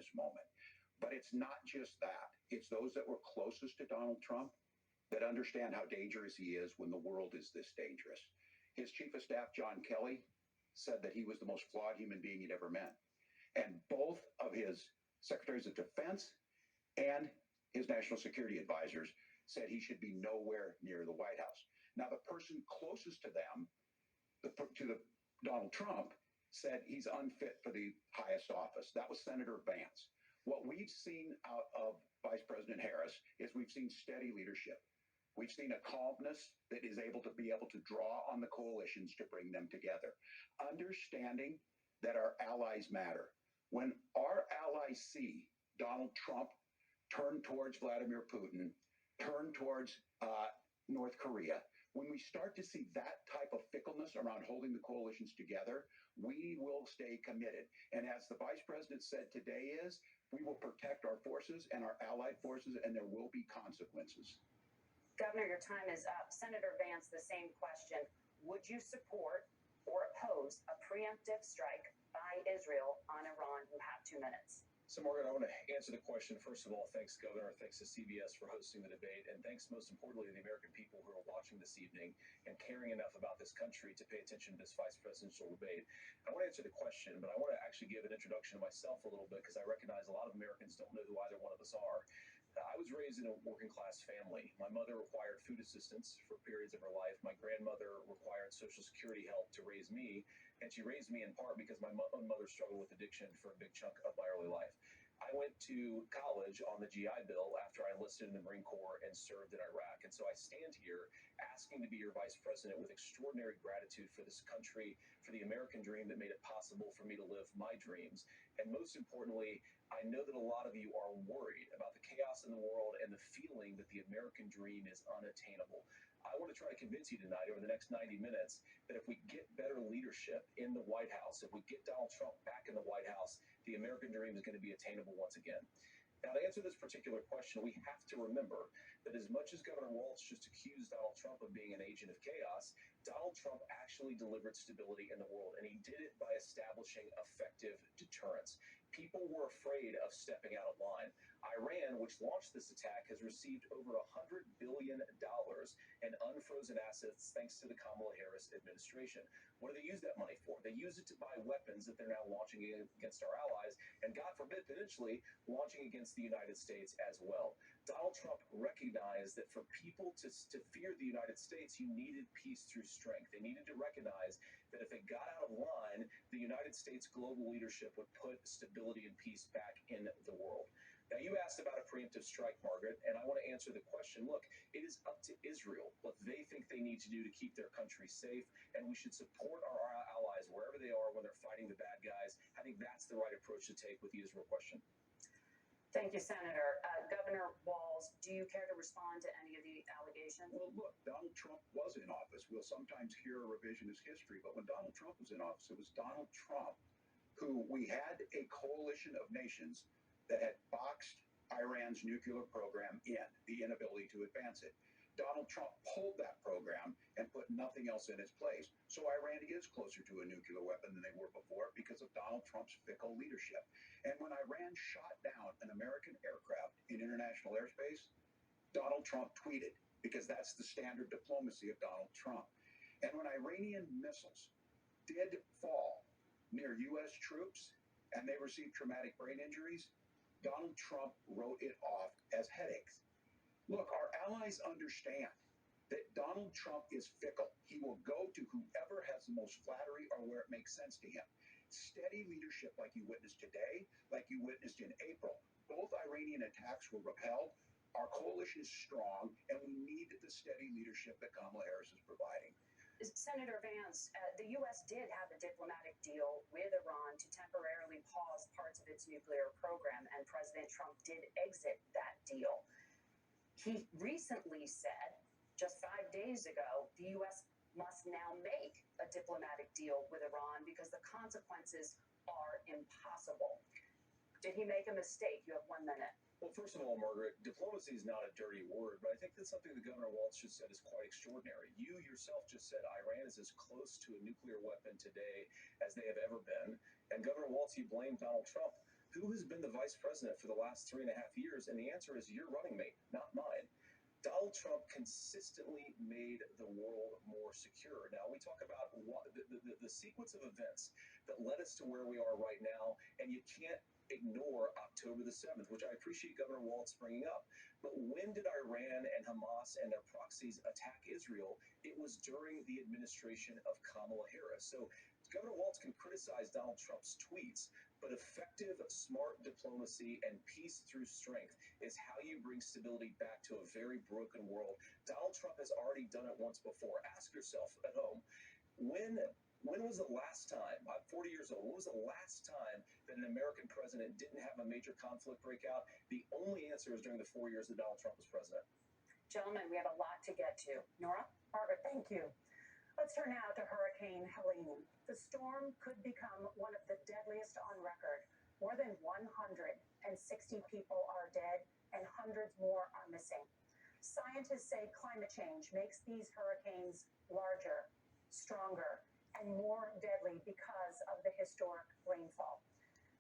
this moment. But it's not just that. It's those that were closest to Donald Trump that understand how dangerous he is when the world is this dangerous. His chief of staff, John Kelly, said that he was the most flawed human being he'd ever met. And both of his secretaries of defense and his national security advisors said he should be nowhere near the White House. Now, the person closest to them, Donald Trump, said he's unfit for the highest office. That was Senator Vance. What we've seen out of Vice President Harris is we've seen steady leadership. We've seen a calmness that is able to draw on the coalitions to bring them together, understanding that our allies matter. When our allies see Donald Trump turn towards Vladimir Putin, turn towards North Korea, when we start to see that type of fickleness around holding the coalitions together, we will stay committed. And as the vice president said today we will protect our forces and our allied forces, and there will be consequences. Governor, your time is up. Senator Vance, the same question. Would you support or oppose a preemptive strike by Israel on Iran? You have 2 minutes. So, Margaret, I want to answer the question. First of all, thanks, Governor. Thanks to CBS for hosting the debate. And thanks, most importantly, to the American people who are watching this evening and caring enough about this country to pay attention to this vice presidential debate. I want to answer the question, but I want to actually give an introduction to myself a little bit because I recognize a lot of Americans don't know who either one of us are. I was raised in a working-class family. My mother required food assistance for periods of her life. My grandmother required Social Security help to raise me, and she raised me in part because my own mother struggled with addiction for a big chunk of my early life. I went to college on the GI Bill after I enlisted in the Marine Corps and served in Iraq. And so I stand here asking to be your vice president with extraordinary gratitude for this country, for the American dream that made it possible for me to live my dreams. And most importantly, I know that a lot of you are worried about the chaos in the world and the feeling that the American dream is unattainable. I want to try to convince you tonight over the next 90 minutes that if we get better leadership in the White House, if we get Donald Trump back in the White House, the American dream is going to be attainable once again. Now, to answer this particular question, we have to remember that as much as Governor Walz just accused Donald Trump of being an agent of chaos, Donald Trump actually delivered stability in the world, and he did it by establishing effective deterrence. People were afraid of stepping out of line. Iran, which launched this attack, has received over $100 billion in unfrozen assets thanks to the Kamala Harris administration. What do they use that money for? They use it to buy weapons that they're now launching against our allies, and God forbid, potentially launching against the United States as well. Donald Trump recognized that for people to fear the United States, you needed peace through strength. They needed to recognize that if they got out of line, the United States global leadership would put stability and peace back in the world. Now, you asked about a preemptive strike, Margaret, and I want to answer the question. Look, it is up to Israel what they think they need to do to keep their country safe, and we should support our allies wherever they are when they're fighting the bad guys. I think that's the right approach to take with the Israel question. Thank you, Senator. Governor Walz, do you care to respond to any of the allegations? Well, look, Donald Trump was in office. We'll sometimes hear a revisionist history, but when Donald Trump was in office, it was Donald Trump who we had a coalition of nations that had boxed Iran's nuclear program in, the inability to advance it. Donald Trump pulled that program and put nothing else in its place. So Iran is closer to a nuclear weapon than they were before because of Donald Trump's fickle leadership. And when Iran shot down an American aircraft in international airspace, Donald Trump tweeted, because that's the standard diplomacy of Donald Trump. And when Iranian missiles did fall near U.S. troops and they received traumatic brain injuries, Donald Trump wrote it off as headaches. Look, our allies understand that Donald Trump is fickle. He will go to whoever has the most flattery or where it makes sense to him. Steady leadership like you witnessed today, like you witnessed in April. Both Iranian attacks were repelled. Our coalition is strong, and we need the steady leadership that Kamala Harris is providing. Senator Vance, the U.S. did have a diplomatic deal with Iran to temporarily pause parts of its nuclear program, and President Trump did exit that deal. He recently said, just 5 days ago, the U.S. must now make a diplomatic deal with Iran because the consequences are impossible. Did he make a mistake? You have 1 minute. Well, first of all, Margaret, diplomacy is not a dirty word, but I think that's something that Governor Walz just said is quite extraordinary. You yourself just said Iran is as close to a nuclear weapon today as they have ever been. And Governor Walz, you blamed Donald Trump who has been the vice president for the last 3.5 years? And the answer is your running mate, not mine. Donald Trump consistently made the world more secure. Now, we talk about the sequence of events that led us to where we are right now, and you can't ignore October the 7th, which I appreciate Governor Walz bringing up. But when did Iran and Hamas and their proxies attack Israel? It was during the administration of Kamala Harris. So Governor Walz can criticize Donald Trump's tweets, but effective, smart diplomacy and peace through strength is how you bring stability back to a very broken world. Donald Trump has already done it once before. Ask yourself at home, when was the last time, I'm 40 years old, when was the last time that an American president didn't have a major conflict break out? The only answer is during the 4 years that Donald Trump was president. Gentlemen, we have a lot to get to. Nora? Margaret, thank you. Let's turn now to Hurricane Helene. The storm could become one of the deadliest on record. More than 160 people are dead and hundreds more are missing. Scientists say climate change makes these hurricanes larger, stronger, and more deadly because of the historic rainfall.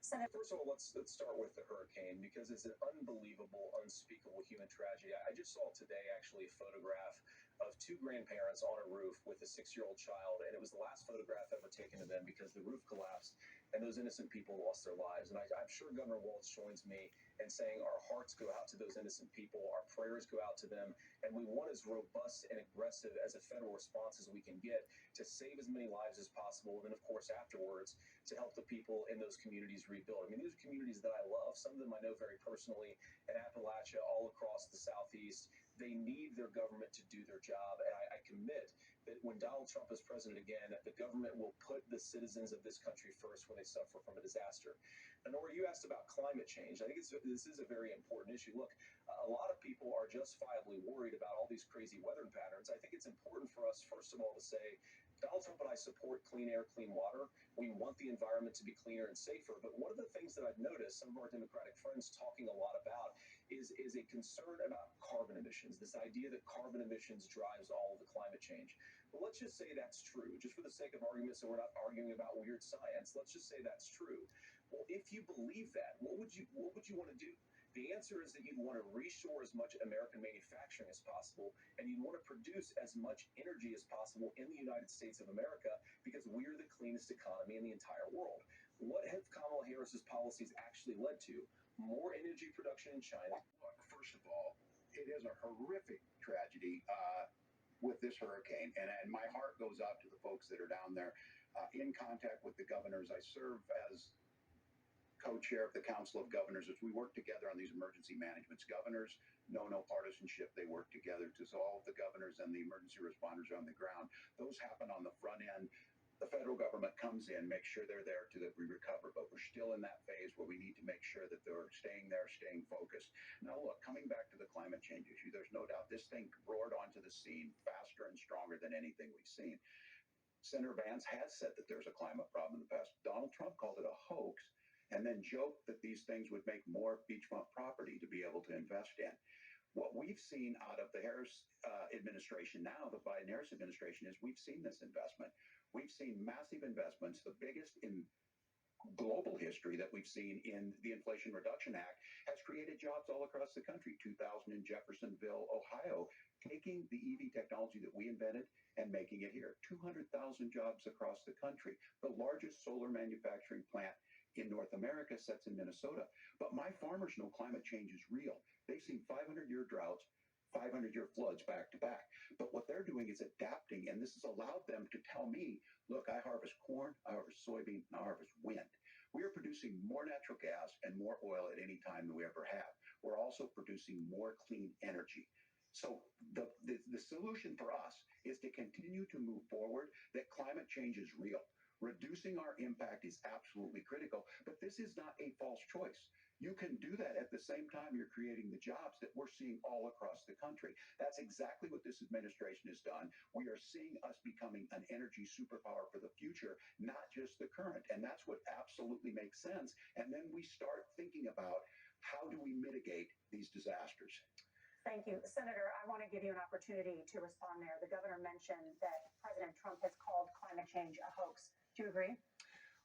First of all, let's start with the hurricane because it's an unbelievable, unspeakable human tragedy. I just saw today actually a photograph of two grandparents on a roof with a 6-year-old child, and it was the last photograph ever taken of them because the roof collapsed and those innocent people lost their lives. And I'm sure Governor Walz joins me in saying our hearts go out to those innocent people, our prayers go out to them, and we want as robust and aggressive as a federal response as we can get to save as many lives as possible, and then of course afterwards to help the people in those communities rebuild. I mean, these are communities that I love. Some of them I know very personally in Appalachia, all across the Southeast. They need their government to do their job, and I commit that when Donald Trump is president again, the government will put the citizens of this country first when they suffer from a disaster. And Nora, you asked about climate change. I think this is a very important issue. Look, a lot of people are justifiably worried about all these crazy weather patterns. I think it's important for us, first of all, to say Donald Trump and I support clean air, clean water. We want the environment to be cleaner and safer. But one of the things that I've noticed some of our Democratic friends talking a lot about is a concern about carbon emissions, this idea that carbon emissions drives all of the climate change. But let's just say that's true, just for the sake of argument, so we're not arguing about weird science. Let's just say that's true. Well, if you believe that, what would you want to do? The answer is that you'd want to reshore as much American manufacturing as possible, and you'd want to produce as much energy as possible in the United States of America because we're the cleanest economy in the entire world. What have Kamala Harris's policies actually led to? More energy production in China. Look, first of all, it is a horrific tragedy with this hurricane, and my heart goes out to the folks that are down there in contact with the governors. I serve as co-chair of the Council of Governors as we work together on these emergency managements. Governors know no partisanship. They work together to so all of the governors and the emergency responders are on the ground. Those happen on the front end. The federal government comes in, makes sure they're there to that we recover, but we're still in that phase where we need to make sure that they're staying there, staying focused. Now, look, coming back to the climate change issue, there's no doubt this thing roared onto the scene faster and stronger than anything we've seen. Senator Vance has said that there's a climate problem in the past. Donald Trump called it a hoax and then joked that these things would make more beachfront property to be able to invest in. What we've seen out of the Harris administration now, the Biden-Harris administration, is we've seen this investment. We've seen massive investments, the biggest in global history that we've seen in the Inflation Reduction Act, has created jobs all across the country. 2,000 in Jeffersonville, Ohio, taking the EV technology that we invented and making it here. 200,000 jobs across the country. The largest solar manufacturing plant in North America sits in Minnesota. But my farmers know climate change is real. They've seen 500-year droughts, 500-year floods back to back. But what they're doing is adapting, and this has allowed them to tell me, look, I harvest corn, I harvest soybean, and I harvest wind. We are producing more natural gas and more oil at any time than we ever have. We're also producing more clean energy. So the solution for us is to continue to move forward, that climate change is real. Reducing our impact is absolutely critical, but this is not a false choice. You can do that at the same time you're creating the jobs that we're seeing all across the country. That's exactly what this administration has done. We are seeing us becoming an energy superpower for the future, not just the current. And that's what absolutely makes sense. And then we start thinking about how do we mitigate these disasters. Thank you. Senator, I want to give you an opportunity to respond there. The governor mentioned that President Trump has called climate change a hoax. Do you agree?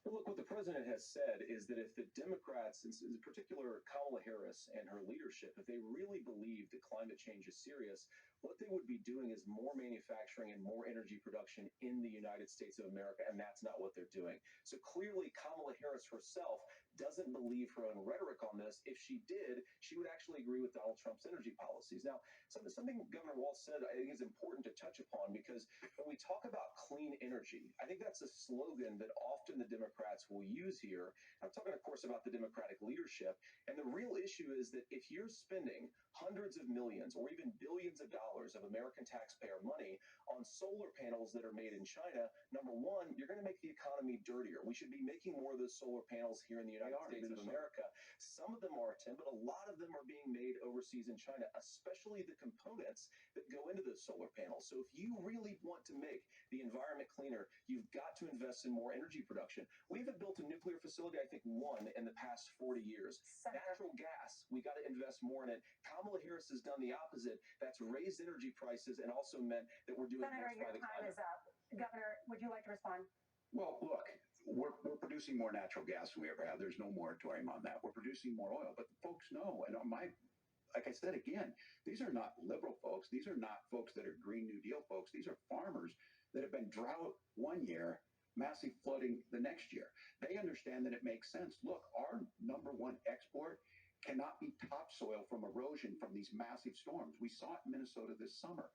Well, look, what the president has said is that if the Democrats, in particular Kamala Harris and her leadership, if they really believe that climate change is serious, what they would be doing is more manufacturing and more energy production in the United States of America, and that's not what they're doing. So clearly, Kamala Harris herself doesn't believe her own rhetoric on this. If she did, she would actually agree with Donald Trump's energy policies. Now, something Governor Walz said I think is important to touch upon, because when we talk about clean energy, I think that's a slogan that often the Democrats will use here. I'm talking, of course, about the Democratic leadership. And the real issue is that if you're spending hundreds of millions or even billions of dollars of American taxpayer money on solar panels that are made in China, number one, you're going to make the economy dirtier. We should be making more of those solar panels here in the United States of America. Some of them are, Tim, but a lot of them are being made overseas in China, especially the components that go into those solar panels. So if you really want to make the environment cleaner, you've got to invest in more energy production. We haven't built a nuclear facility, I think, one in the past 40 years. Natural gas, we got to invest more in it. Kamala Harris has done the opposite. That's raised energy prices and also meant that we're doing Senator, more by your the time climate. is up. Governor, would you like to respond? Well, look, we're producing more natural gas than we ever have. There's no moratorium on that. We're producing more oil, but the folks know, and like I said again, these are not liberal folks. These are not folks that are Green New Deal folks. These are farmers that have been drought one year, massive flooding the next year. They understand that it makes sense. Look, our number one export cannot be topsoil from erosion from these massive storms. We saw it in Minnesota this summer.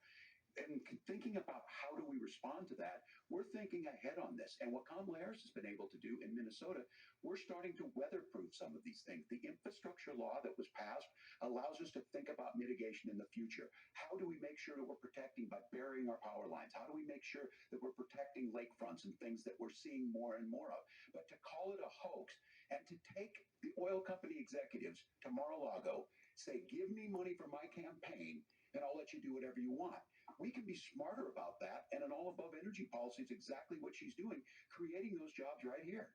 And thinking about how do we respond to that, we're thinking ahead on this. And what Kamala Harris has been able to do in Minnesota, we're starting to weatherproof some of these things. The infrastructure law that was passed allows us to think about mitigation in the future. How do we make sure that we're protecting by burying our power lines? How do we make sure that we're protecting lakefronts and things that we're seeing more and more of? But to call it a hoax and to take the oil company executives to Mar-a-Lago, say, give me money for my campaign, and I'll let you do whatever you want. We can be smarter about that, and an all-above energy policy is exactly what she's doing, creating those jobs right here.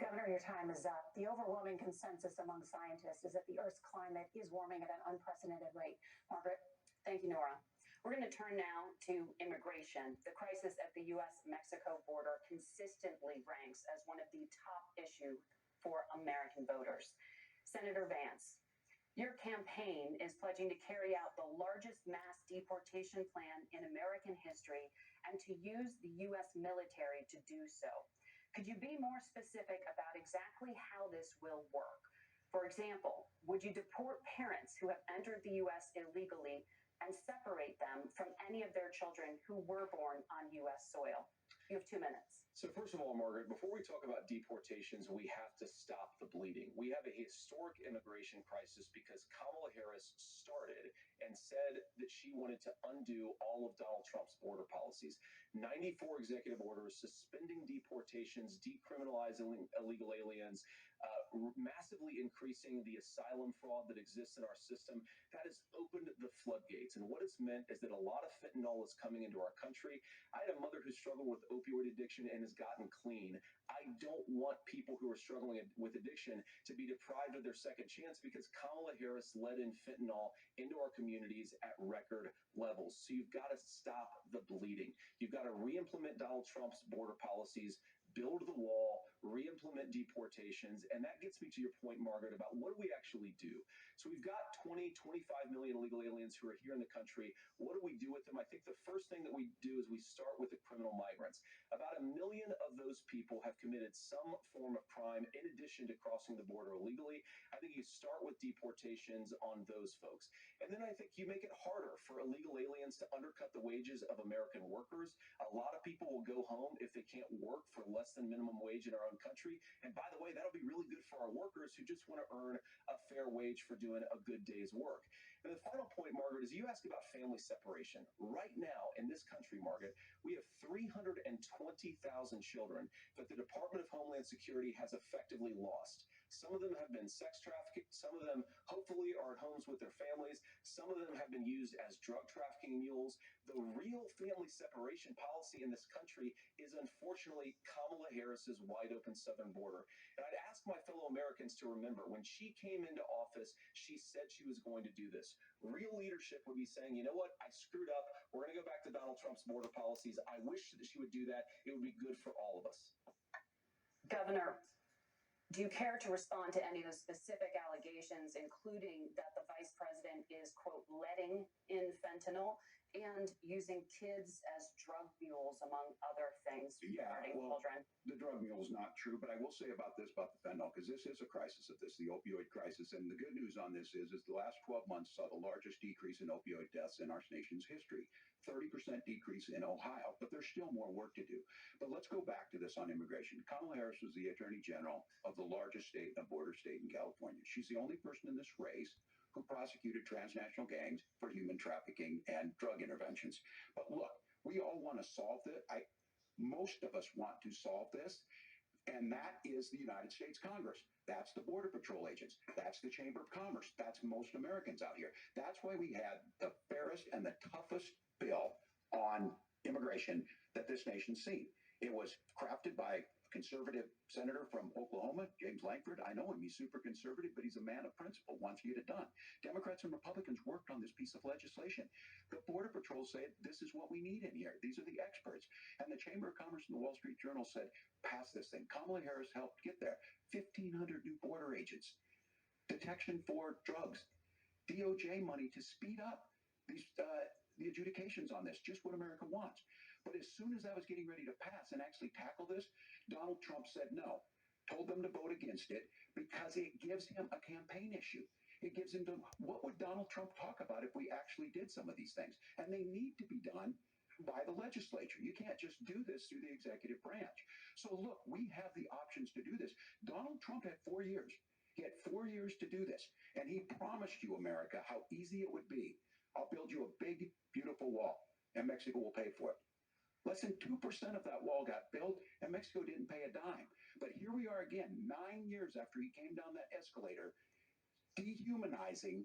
Governor, your time is up. The overwhelming consensus among scientists is that the Earth's climate is warming at an unprecedented rate. Margaret? Thank you, Nora. We're going to turn now to immigration. The crisis at the U.S.-Mexico border consistently ranks as one of the top issues for American voters. Senator Vance, your campaign is pledging to carry out the largest mass deportation plan in American history and to use the U.S. military to do so. Could you be more specific about exactly how this will work? For example, would you deport parents who have entered the U.S. illegally and separate them from any of their children who were born on U.S. soil? You have 2 minutes. So first of all, Margaret, before we talk about deportations, we have to stop the bleeding. We have a historic immigration crisis because Kamala Harris started and said that she wanted to undo all of Donald Trump's border policies. 94 executive orders suspending deportations, decriminalizing illegal aliens, massively increasing the asylum fraud that exists in our system. That has opened the floodgates. And what it's meant is that a lot of fentanyl is coming into our country. I had a mother who struggled with opioid addiction and has gotten clean. I don't want people who are struggling with addiction to be deprived of their second chance because Kamala Harris let in fentanyl into our communities at record levels. So you've got to stop the bleeding. You've got to re-implement Donald Trump's border policies, build the wall, re-implement deportations. And that gets me to your point, Margaret, about what do we actually do? So we've got 20, 25 million illegal aliens who are here in the country. What do we do with them? I think the first thing that we do is we start with the criminal migrants. About 1 million of those people have committed some form of crime in addition to crossing the border illegally. I think you start with deportations on those folks. And then I think you make it harder for illegal aliens to undercut the wages of American workers. A lot of people will go home if they can't work for less than minimum wage in our own country. And by the way, that'll be really good for our workers who just want to earn a fair wage for doing a good day's work. And the final point, Margaret, is you asked about family separation. Right now in this country, Margaret, we have 320,000 children that the Department of Homeland Security has effectively lost. Some of them have been sex trafficked. Some of them hopefully are at homes with their families. Some of them have been used as drug trafficking mules. The real family separation policy in this country is unfortunately Kamala Harris's wide open southern border. And I'd ask my fellow Americans to remember when she came into office, she said she was going to do this. Real leadership would be saying, you know what, I screwed up. We're going to go back to Donald Trump's border policies. I wish that she would do that. It would be good for all of us. Governor, do you care to respond to any of the specific allegations, including that the vice president is, quote, letting in fentanyl and using kids as drug mules, among other things, regarding children? The drug mule is not true, but I will say about the fentanyl, because this is a crisis of this, the opioid crisis. And the good news on this is the last 12 months saw the largest decrease in opioid deaths in our nation's history. 30% decrease in Ohio, but there's still more work to do. But let's go back to this on immigration. Kamala Harris was the Attorney General of the largest state, a border state in California. She's the only person in this race who prosecuted transnational gangs for human trafficking and drug interventions. But look, we all want to solve this. Most of us want to solve this. And that is the United States Congress. That's the Border Patrol agents. That's the Chamber of Commerce. That's most Americans out here. That's why we had the fairest and the toughest bill on immigration that this nation's seen. It was crafted by a conservative senator from Oklahoma, James Lankford. I know him. He's super conservative, but he's a man of principle, wants to get it done. Democrats and Republicans worked on this piece of legislation. The Border Patrol said, this is what we need in here. These are the experts. And the Chamber of Commerce and the Wall Street Journal said, pass this thing. Kamala Harris helped get there. 1,500 new border agents. Detection for drugs. DOJ money to speed up these the adjudications on this, just what America wants. But as soon as I was getting ready to pass and actually tackle this, Donald Trump said no, told them to vote against it because it gives him a campaign issue. It gives him what would Donald Trump talk about if we actually did some of these things? And they need to be done by the legislature. You can't just do this through the executive branch. So look, we have the options to do this. Donald Trump had 4 years. He had 4 years to do this. And he promised you, America, how easy it would be. I'll build you a big, beautiful wall, and Mexico will pay for it. Less than 2% of that wall got built, and Mexico didn't pay a dime. But here we are again, 9 years after he came down that escalator, dehumanizing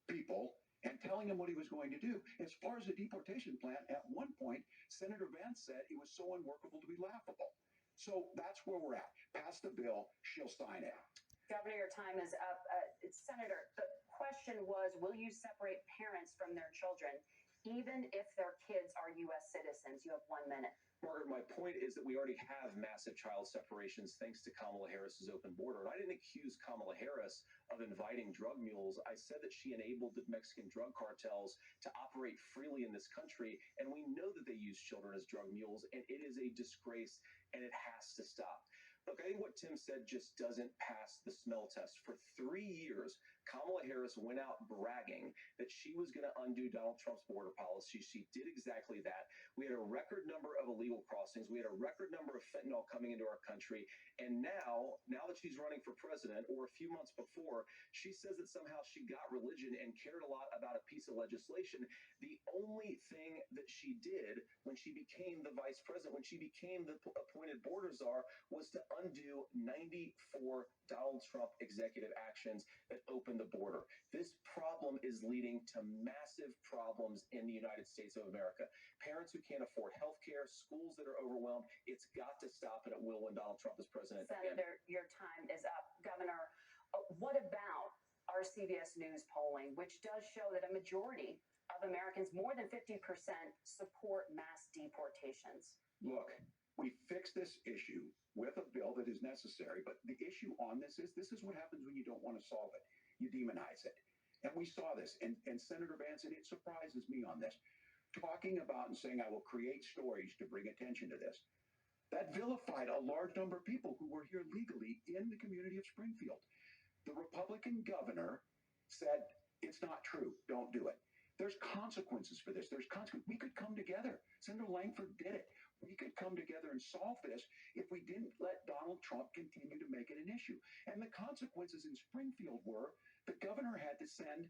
people and telling them what he was going to do. As far as the deportation plan, at one point, Senator Vance said it was so unworkable to be laughable. So that's where we're at. Pass the bill, she'll sign it. Governor, your time is up. Senator, the question was, will you separate parents from their children, even if their kids are U.S. citizens? You have 1 minute. Margaret, my point is that we already have massive child separations thanks to Kamala Harris's open border. And I didn't accuse Kamala Harris of inviting drug mules. I said that she enabled the Mexican drug cartels to operate freely in this country. And we know that they use children as drug mules, and it is a disgrace, and it has to stop. Look, I think what Tim said just doesn't pass the smell test. For 3 years, Kamala Harris went out bragging that she was going to undo Donald Trump's border policy. She did exactly that. We had a record number of illegal crossings. We had a record number of fentanyl coming into our country. And now that she's running for president, or a few months before, she says that somehow she got religion and cared a lot about a piece of legislation. The only thing that she did when she became the vice president, when she became the appointed border czar, was to undo 94 Donald Trump executive actions that opened the border. This problem is leading to massive problems in the United States of America. Parents who can't afford health care, schools that are overwhelmed. It's got to stop, and it will when Donald Trump is president. Senator, your time is up. Governor, what about our CBS News polling, which does show that a majority of Americans, more than 50%, support mass deportations? Look, we fix this issue with a bill that is necessary, but the issue on this is what happens when you don't want to solve it. You demonize it. And we saw this, and Senator Vance, and it surprises me on this, talking about and saying, I will create stories to bring attention to this. That vilified a large number of people who were here legally in the community of Springfield. The Republican governor said, it's not true, don't do it. There's consequences for this. There's consequences. We could come together. Senator Lankford did it. We could come together and solve this if we didn't let Donald Trump continue to make it an issue. And the consequences in Springfield were the governor had to send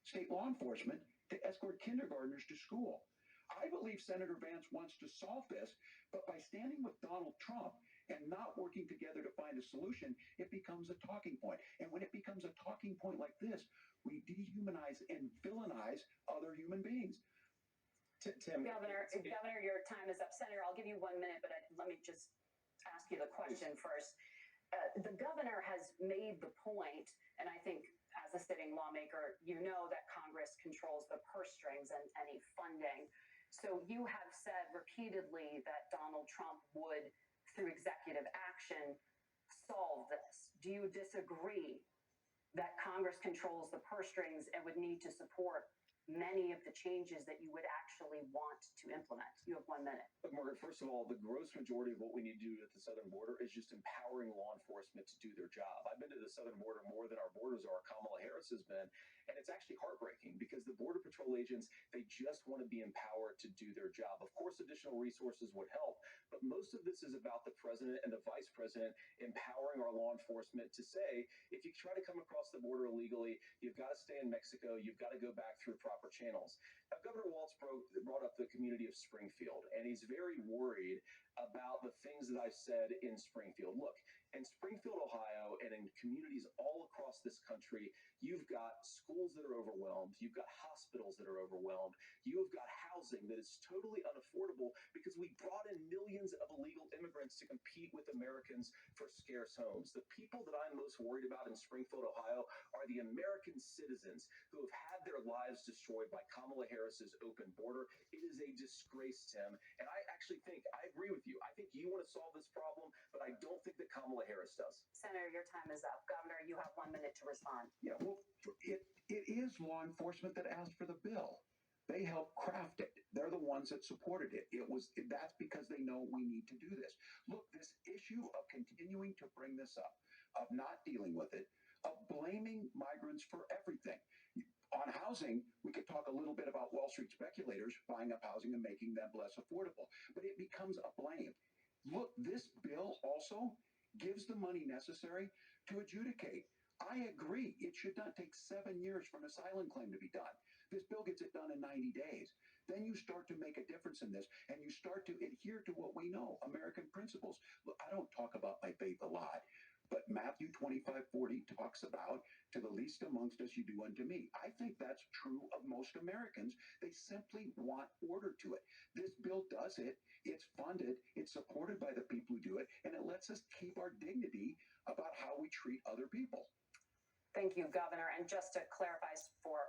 state law enforcement to escort kindergartners to school. I believe Senator Vance wants to solve this, but by standing with Donald Trump and not working together to find a solution, it becomes a talking point. And when it becomes a talking point like this, we dehumanize and villainize other human beings. Tim, Governor, your time is up. Senator, I'll give you 1 minute, but let me just ask you the question first. The governor has made the point, and I think as a sitting lawmaker, you know that Congress controls the purse strings and any funding. So you have said repeatedly that Donald Trump would through executive action, solve this? Do you disagree that Congress controls the purse strings and would need to support many of the changes that you would actually want to implement? You have 1 minute. Look, Margaret, first of all, the gross majority of what we need to do at the southern border is just empowering law enforcement to do their job. I've been to the southern border more than our borders are. Kamala Harris has been, and it's actually heartbreaking because the Border Patrol agents, they just want to be empowered to do their job. Of course, additional resources would help, but most of this is about the president and the vice president empowering our law enforcement to say, if you try to come across the border illegally, you've got to stay in Mexico, you've got to go back through proper channels. Now, Governor Walz brought up the community of Springfield, and he's very worried about the things that I've said in Springfield. Look, in Springfield, Ohio, and in communities all across this country, you've got schools that are overwhelmed, you've got hospitals that are overwhelmed, you have got housing that is totally unaffordable because we brought in millions of illegal immigrants to compete with Americans for scarce homes. The people that I'm most worried about in Springfield, Ohio, are the American citizens who have had their lives destroyed by Kamala Harris's open border. It is a disgrace, Tim, and I actually think, I agree with you, I think you want to solve this problem, but I don't think that Kamala Harris does. Senator, your time is up. Governor, you have 1 minute to respond. Yeah, well, it is law enforcement that asked for the bill. They helped craft it. They're the ones that supported it. That's because they know we need to do this. Look, this issue of continuing to bring this up, of not dealing with it, of blaming migrants for everything. On housing, we could talk a little bit about Wall Street speculators buying up housing and making them less affordable, but it becomes a blame. Look, this bill also gives the money necessary to adjudicate. I agree. It should not take 7 years for an asylum claim to be done. This bill gets it done in 90 days. Then you start to make a difference in this, and you start to adhere to what we know, American principles. Look, I don't talk about my faith a lot, but Matthew 25:40 talks about, to the least amongst us you do unto me. I think that's true of most Americans. They simply want order to it. This bill does it. It's funded. It's supported by the people who do it, and it lets us keep our dignity about how we treat other people. Thank you, Governor. And just to clarify for